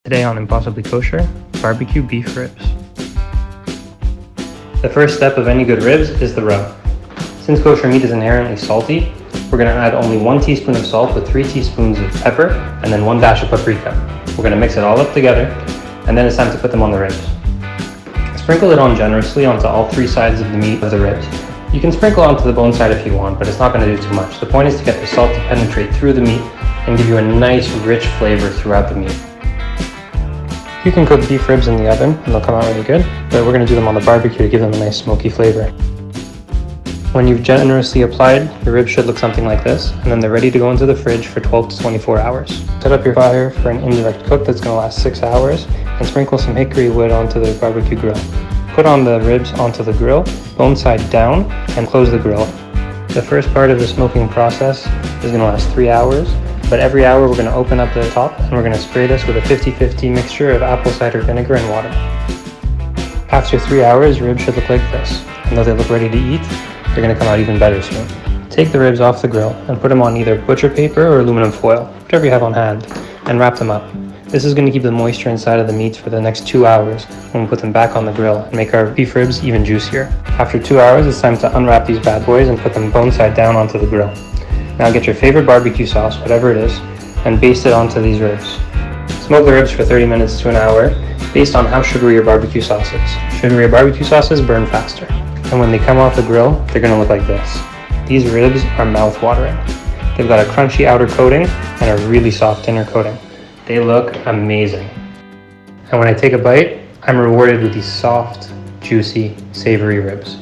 Today on Impossibly Kosher, barbecue beef ribs. The first step of any good ribs is the rub. Since kosher meat is inherently salty, we're going to add only 1 teaspoon of salt with 3 teaspoons of pepper and then 1 dash of paprika. We're going to mix it all up together, and then it's time to put them on the ribs. Sprinkle it on generously onto all 3 sides of the meat of the ribs. You can sprinkle onto the bone side if you want, but it's not going to do too much. The point is to get the salt to penetrate through the meat and give you a nice rich flavor throughout the meat. You can cook beef ribs in the oven and they'll come out really good, but we're going to do them on the barbecue to give them a nice smoky flavor. When you've generously applied, your ribs should look something like this, and then they're ready to go into the fridge for 12 to 24 hours. Set up your fire for an indirect cook that's going to last 6 hours, and sprinkle some hickory wood onto the barbecue grill. Put on the ribs onto the grill, bone side down, and close the grill. The first part of the smoking process is going to last 3 hours, but every hour we're going to open up the top and we're going to spray this with a 50-50 mixture of apple cider vinegar and water. After 3 hours, ribs should look like this, and though they look ready to eat, they're going to come out even better soon. Take the ribs off the grill and put them on either butcher paper or aluminum foil, whichever you have on hand, and wrap them up. This is going to keep the moisture inside of the meats for the next 2 hours when we put them back on the grill and make our beef ribs even juicier. After 2 hours, it's time to unwrap these bad boys and put them bone side down onto the grill. Now get your favorite barbecue sauce, whatever it is, and baste it onto these ribs. Smoke the ribs for 30 minutes to an hour based on how sugary your barbecue sauce is. Sugarier barbecue sauces burn faster, and when they come off the grill, they're going to look like this. These ribs are mouth-watering. They've got a crunchy outer coating and a really soft inner coating. They look amazing. And when I take a bite, I'm rewarded with these soft, juicy, savory ribs.